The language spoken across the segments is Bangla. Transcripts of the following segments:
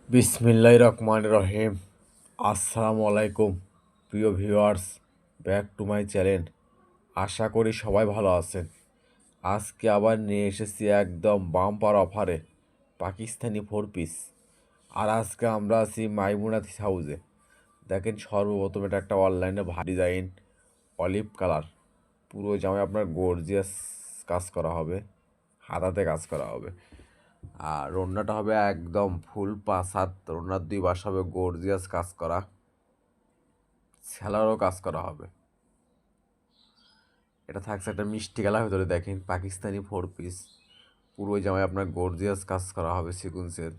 বিসমিল্লাহির রহমানির রহিম। আসসালামু আলাইকুম প্রিয় viewers, back to my channel. আশা করি সবাই ভালো আছেন। আজকে আবার নিয়ে এসেছি একদম বাম্পার অফারে পাকিস্তানি 4 পিস। আর আজকে আমরা আছি মাইমুনা থিস হাউসে। দেখেন, সর্বপ্রথম এটা একটা অনলাইনে ভারী ডিজাইন, অলিভ কালার। পুরো জামায় আপনার গর্জিয়াস কাজ করা হবে, হাতাতে কাজ করা হবে। আর ওড়নাটা হবে একদম ফুল 5 হাত। ওড়নার 2 পাশ হবে গর্জিয়াস কাজ করা, সেলারও কাজ করা হবে। এটা থাকছে একটা মিষ্টি কালার ভিতরে। দেখেন, পাকিস্তানি 4 পিস। পুরো জামায় আপনার গর্জিয়াস কাজ করা হবে সিকুন্সের,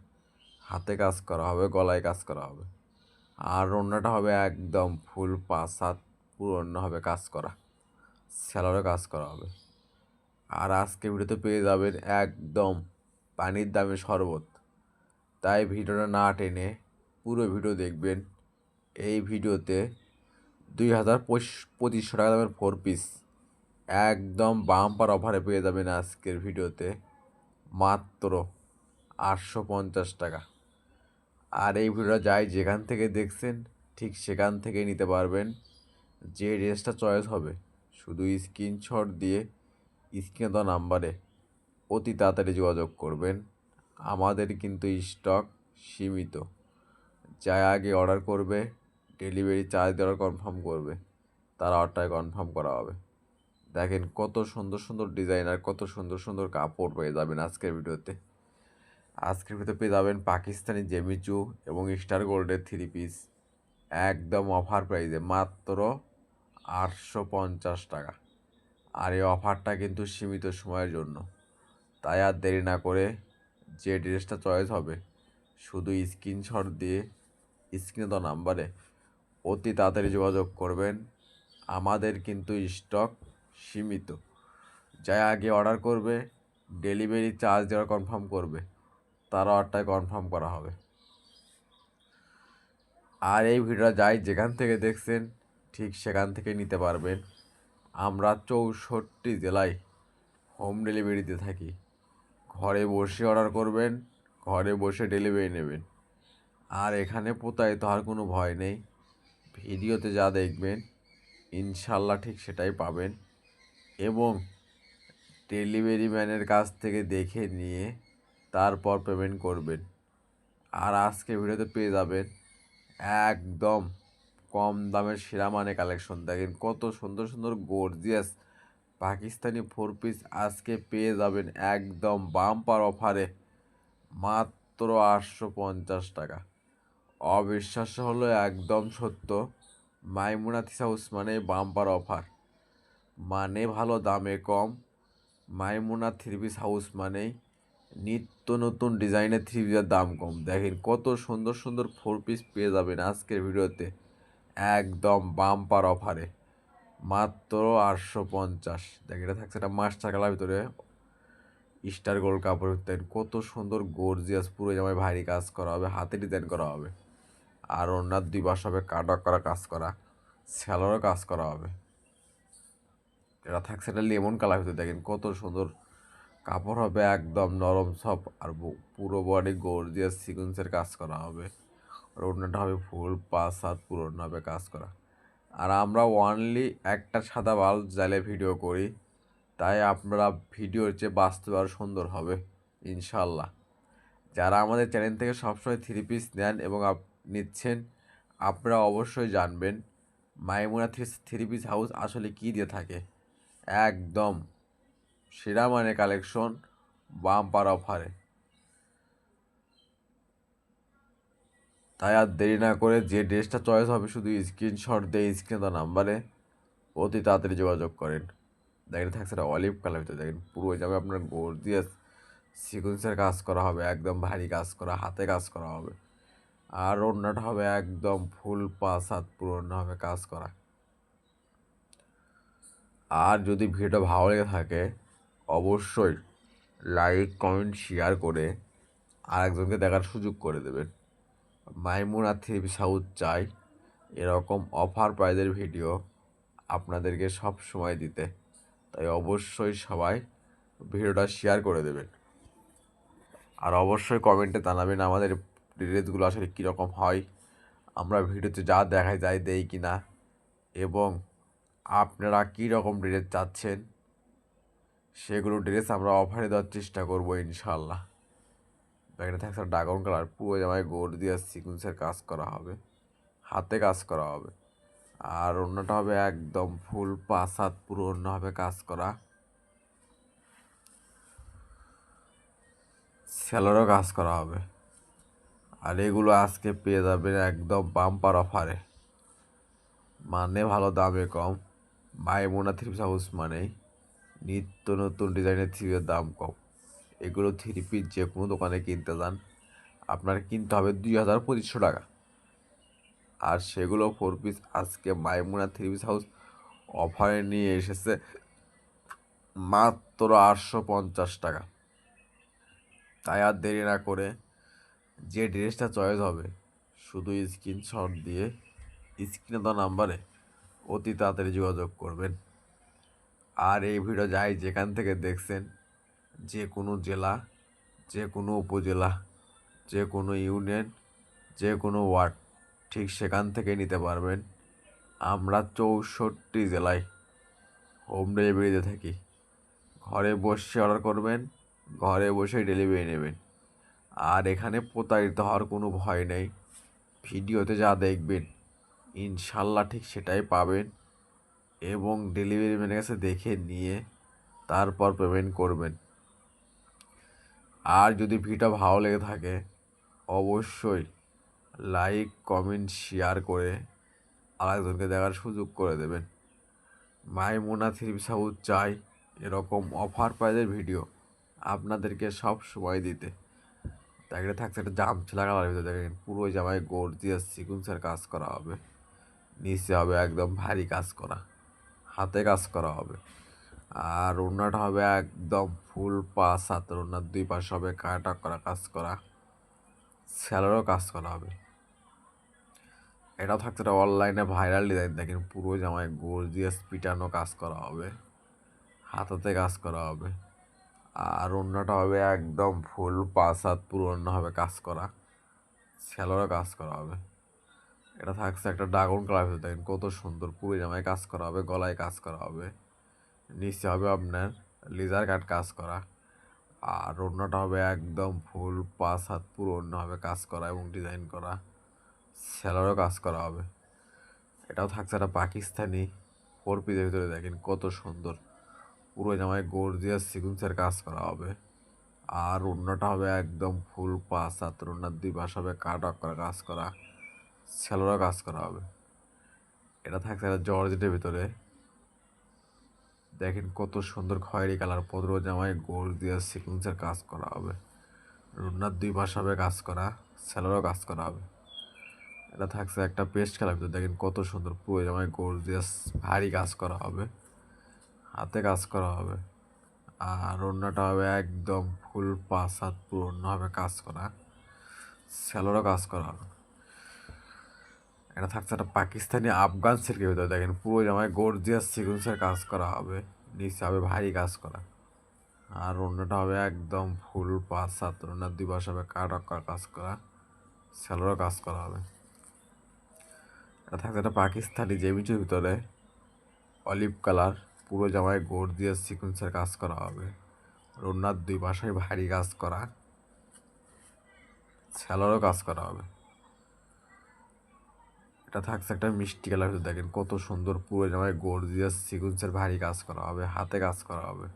হাতে কাজ করা হবে, গলায় কাজ করা হবে। আর ওড়নাটা হবে একদম ফুল 5 হাত, পুরো ওড়না হবে কাজ করা, সেলারও কাজ করা হবে। আর আজকে ভিডিওতে পেয়ে যাবেন একদম পানির দামে শরবত। তাই ভিডিওটা না টেনে পুরো ভিডিও দেখবেন। এই ভিডিওতে 2,2500 টাকা দামের 4 পিস একদম বাম্পার অফারে পেয়ে যাবেন আজকের ভিডিওতে মাত্র 850 টাকা। আর এই ভিডিওটা যাই যেখান থেকে দেখছেন ঠিক সেখান থেকে নিতে পারবেন। যে ড্রেসটা চয়েস হবে শুধু স্ক্রিনশট দিয়ে স্ক্রিনে দেওয়া নাম্বারে অতি তাড়াতাড়ি যোগাযোগ করবেন। আমাদের কিন্তু স্টক সীমিত। যাই আগে অর্ডার করবে, ডেলিভারি চার্জ দেওয়ার কনফার্ম করবে, তার অর্ডারটাই কনফার্ম করা হবে। দেখেন কত সুন্দর সুন্দর ডিজাইন আর কত সুন্দর সুন্দর কাপড় পেয়ে যাবেন আজকের ভিডিওতে। আজকের ভিডিওতে পেয়ে যাবেন পাকিস্তানি জেমিচু এবং স্টার গোল্ডের 3 পিস একদম অফার প্রাইসে মাত্র 850 টাকা। আর এই অফারটা কিন্তু সীমিত সময়ের জন্য। তাই আর দেরি না করে যে ড্রেসটা চয়েস হবে শুধু স্ক্রিনশট দিয়ে স্ক্রিনে দেওয়া নাম্বারে অতি তাড়াতাড়ি যোগাযোগ করবেন। আমাদের কিন্তু স্টক সীমিত। যাই আগে অর্ডার করবে, ডেলিভারি চার্জ দেওয়ার কনফার্ম করবে, তার অর্ডারটাই কনফার্ম করা হবে। আর এই ভিডিওটা যাই যেখান থেকে দেখছেন ঠিক সেখান থেকে নিতে পারবেন। আমরা 64 জেলায় হোম ডেলিভারিতে থাকি। ঘরে বসে অর্ডার করবেন, ঘরে বসে ডেলিভারি নেবেন। আর এখানে প্রতারিত হওয়ার কোনো ভয় নেই। ভিডিওতে যা দেখবেন ইনশাল্লাহ ঠিক সেটাই পাবেন। এবং ডেলিভারি ম্যানের কাছ থেকে দেখে নিয়ে তারপর পেমেন্ট করবেন। আর আজকে ভিডিওতে পেয়ে যাবেন একদম কম দামের সেরা মানে কালেকশন। দেখেন কত সুন্দর সুন্দর গর্জিয়াস পাকিস্তানি 4 পিস আজকে পেয়ে যাবেন একদম বাম্পার অফারে মাত্র 850 টাকা। অবিশ্বাস্য হলো একদম সত্য। মাইমুনা থিস হাউস মানে বাম্পার অফার, মানে ভালো দামে কম। মাইমুনা 3 পিস হাউস মানেই নিত্য নতুন ডিজাইনের 3 পিসের দাম কম। দেখেন কত সুন্দর সুন্দর 4 পিস পেয়ে যাবেন আজকের ভিডিওতে একদম বাম্পার অফারে মাত্র 850। দেখেন এটা থাকছে একটা মাস্টার কালার ভিতরে স্টার গোল্ড কাপড়। দেখেন কত সুন্দর গর্জিয়াস, পুরো জামায় ভারী কাজ করা হবে, হাতে ডিজাইন করা হবে। আর ওনার 2 পাশ হবে কাটওয়ার্ক করা কাজ করা, স্যালোরও কাজ করা হবে। এটা থাকছে একটা লেমন কালার ভিতরে। দেখেন কত সুন্দর কাপড় হবে, একদম নরম সফট। আর পুরো বডি গর্জিয়াস সিকুয়েন্সের কাজ করা হবে। আর ওড়নাটা হবে ফুল 5 হাত, পুরো ওড়না হবে কাজ করা। আর আমরা অনলি একটা সাদা বাল্ব জ্বালিয়ে ভিডিও করি, তাই আপনারা ভিডিওর চেয়ে বাস্তবে আরও সুন্দর হবে ইনশাল্লাহ। যারা আমাদের চ্যানেল থেকে সবসময় 3 পিস নেন এবং নিচ্ছেন, আপনারা অবশ্যই জানবেন মাইমুনা 3 পিস হাউস আসলে কী দিয়ে থাকে। একদম সেরা মানে কালেকশন বাম্পার অফারে। তাই আর দেরি না করে যে ড্রেসটা চয়েস হবে শুধু স্ক্রিনশট দিয়ে স্ক্রিনে দেওয়া নাম্বারে অতি তাড়াতাড়ি যোগাযোগ করেন। দেখেন থাকছে একটা অলিভ কালার ভিতরে। দেখেন পুরো যাবে আপনার গর্জিয়াস সিকুয়েন্সের কাজ করা হবে, একদম ভারী কাজ করা, হাতে কাজ করা হবে। আর ওড়নাটা হবে একদম ফুল 5 হাত, পুরো ওড়না হবে কাজ করা। আর যদি ভিডিওটা ভালো লেগে থাকে অবশ্যই লাইক কমেন্ট শেয়ার করে আরেকজনকে দেখার সুযোগ করে দেবেন। মাইমুনা 3 পিস হাউস চাই এরকম অফার প্রাইজের ভিডিও আপনাদেরকে সব সময় দিতে। তাই অবশ্যই সবাই ভিডিওটা শেয়ার করে দেবেন। আর অবশ্যই কমেন্টে জানাবেন আমাদের ড্রেসগুলো আসলে কীরকম হয়, আমরা ভিডিওতে যা দেখাই যায় দেই কি না, এবং আপনারা কী রকম ড্রেস চাচ্ছেন সেগুলো ড্রেস আমরা অফারে দেওয়ার চেষ্টা করবো ইনশাল্লাহ। এখানে থাকছে ড্রাগন কালার, পুরো জামায় গোল্ড দিয়ে সিকুয়েন্সের কাজ করা হবে, হাতে কাজ করা হবে। আর অন্যটা হবে একদম ফুল 5 হাত পুরো অন্য হবে কাজ করা, সেলোরও কাজ করা হবে। আর এগুলো আজকে পেয়ে যাবেন একদম বাম্পার অফারে, মানে ভালো দামে কম। মাইমুনা থ্রি পিস হাউস মানেই নিত্য নতুন ডিজাইনের থ্রি পিসের দাম কম। এগুলো থ্রি পিস যে কোনো দোকানে কিনতে যান আপনার কিনতে হবে 2,2500 টাকা, আর সেগুলো 4 পিস আজকে মাইমুনা থ্রি পিস হাউস অফারে নিয়ে এসেছে মাত্র 850 টাকা। তাই আর দেরি না করে যে ড্রেসটা চয়েস হবে শুধু স্ক্রিনশট দিয়ে স্ক্রিনে দেওয়া নাম্বারে অতি তাড়াতাড়ি যোগাযোগ করবেন। আর এই ভিডিও যাই যেখান থেকে দেখছেন, যে কোনো জেলা, যে কোনো উপজেলা, যে কোনো ইউনিয়ন, যে কোনো ওয়ার্ড, ঠিক সেখান থেকে নিতে পারবেন। আমরা 64 জেলায় হোম ডেলিভারিতে থাকি। ঘরে বসে অর্ডার করবেন, ঘরে বসেই ডেলিভারি নেবেন। আর এখানে প্রতারিত হওয়ার কোনো ভয় নেই। ভিডিওতে যা দেখবেন ইনশাল্লাহ ঠিক সেটাই পাবেন, এবং ডেলিভারি ম্যানের কাছে দেখে নিয়ে তারপর পেমেন্ট করবেন। আর যদি ভিডিও ভালো লেগে থাকে অবশ্যই লাইক কমেন্ট শেয়ার করে আরেকজনকে দেখার সুযোগ করে দেবেন। মাইমুনা থ্রি পিস হাউস চাই এরকম অফার প্রাইজের ভিডিও আপনাদেরকে সব সময় দিতে। তাই থাকছে একটা জামছিলা কালারের ভিতরে, দেখেন পুরো জামায় গর্জিয়াস সিকুয়েন্সের কাজ করা হবে, নিচে হবে একদম ভারী কাজ করা, হাতে কাজ করা হবে। আর ওড়নাটা হবে একদম ফুল 5 হাত, ওড়নার 2 পাশে হবে কাটা করা কাজ করা, স্যালোরও কাজ করা হবে। এটাও থাকছে একটা অনলাইনে ভাইরাল ডিজাইন, দেখেন পুরো জামায় গর্জিয়াস পিটানো কাজ করা হবে, হাতাতে কাজ করা হবে। আর ওড়নাটা হবে একদম ফুল 5 হাত পুরো ওড়না হবে কাজ করা, স্যালোরও কাজ করা হবে। এটা থাকছে একটা ড্রাগন কালার, দেখেন কত সুন্দর, পুরো জামায় কাজ করা হবে, গলায় কাজ করা হবে, নিচে হবে আপনার লেজার কাট কাজ করা। আর ওড়নাটা হবে একদম ফুল 5 হাত পুরো ওড়না হবে কাজ করা এবং ডিজাইন করা, সেলারও কাজ করা হবে। এটাও থাকছে একটা পাকিস্তানি 4 পিসের ভিতরে, দেখেন কত সুন্দর, পুরো জামায় গর্জিয়াস সিকুয়েন্সের কাজ করা হবে। আর ওড়নাটা হবে একদম ফুল 5 হাত, ওড়নার 2 পাশে হবে কাট অফ করা কাজ করা, সেলারও কাজ করা হবে। এটা থাকছে একটা জর্জেটের ভিতরে, দেখেন কত সুন্দর খয়েরি কালার, পুরো জামায় গর্জিয়াস সিকুয়েন্সের কাজ করা হবে, ওড়নার 2 পাশে হবে কাজ করা, সেলারও কাজ করা হবে। এটা থাকছে একটা পেস্ট কালার ভিতরে, দেখেন কত সুন্দর, পুরো জামায় গর্জিয়াস ভারী কাজ করা হবে, হাতে কাজ করা হবে। আর ওড়নাটা হবে একদম ফুল 5 হাত পুরো ওড়না হবে কাজ করা, সেলোরও কাজ করা হবে। এটা থাকছে একটা পাকিস্তানি আফগান সিল্কের ভিতরে, দেখেন পুরো জামায় গর্জিয়াস সিকুয়েন্সের কাজ করা হবে, নিচে হবে ভারী কাজ করা। আর ওড়নাটা হবে একদম ফুল 5 হাত, ওড়নার 2 পাশে হবে কাট করা কাজ করা, সেলোরও কাজ করা হবে। এটা থাকছে একটা পাকিস্তানি জেমিচুর ভিতরে অলিভ কালার, পুরো জামায় গর্জিয়াস সিকুয়েন্সের কাজ করা হবে, ওড়নার 2 পাশে ভারী কাজ করা, সেলোরও কাজ করা হবে। এটা থাকছে একটা মিষ্টি কালার, দেখেন কত সুন্দর, পুরো জামায় গর্জিয়াস সিকুয়েন্সের ভারী কাজ করা হবে, হাতে কাজ করা হবে।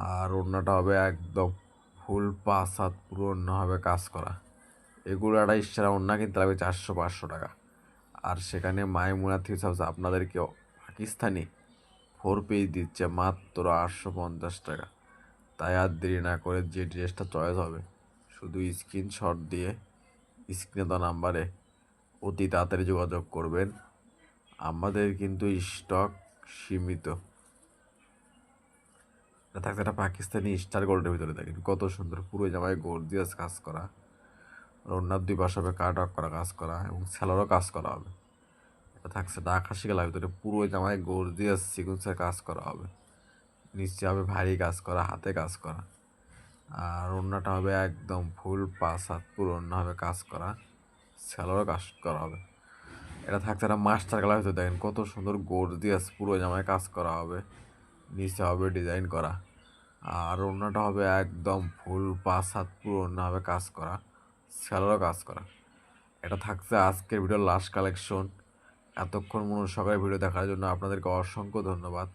আর ওড়নাটা হবে একদম ফুল 5 হাত পুরো ওড়না হবে কাজ করা। এগুলো একটা ইচ্ছা ওড়না কিনতে লাগবে 400-500 টাকা, আর সেখানে মাইমুনা থ্রি পিস হাউস আপনাদেরকে পাকিস্তানি 4 পিস দিচ্ছে মাত্র 850 টাকা। তাই আর দেরি না করে যে ড্রেসটা চয়েস হবে শুধু স্ক্রিনশট দিয়ে স্ক্রিনে দেওয়া নাম্বারে অতি তাড়াতাড়ি যোগাযোগ করবেন। আমাদের কিন্তু স্টক সীমিত। এটা থাকছে একটা পাকিস্তানি স্টার গোল্ডের ভিতরে, দেখেন কত সুন্দর, পুরো জামায় গর্জিয়াস কাজ করা, ওড়নার 2 পাশে হবে কাট অফ করা কাজ করা এবং সেলোরও কাজ করা হবে। এটা থাকছে একটা আকাশি কালার ভিতরে, পুরো জামায় গর্জিয়াস সিকুয়েন্সের কাজ করা হবে, নিচে হবে ভারী কাজ করা, হাতে কাজ করা। আর ওড়নাটা হবে একদম ফুল 5 হাত পুরো ওড়না হবে কাজ করা, স্যালোরও কাজ করা হবে। এটা থাকছে একটা মাস্টার কালার হয়তো, দেখেন কত সুন্দর গর্জিয়াস পুরো জামায় কাজ করা হবে, নিচে হবে ডিজাইন করা। আর ওড়নাটা হবে একদম ফুল 5 হাত পুরো ওড়না হবে কাজ করা, স্যালোরও কাজ করা। এটা থাকছে আজকের ভিডিওর লাস্ট কালেকশন। এতক্ষণ মনোযোগ সহকারে ভিডিও দেখার জন্য আপনাদেরকে অসংখ্য ধন্যবাদ।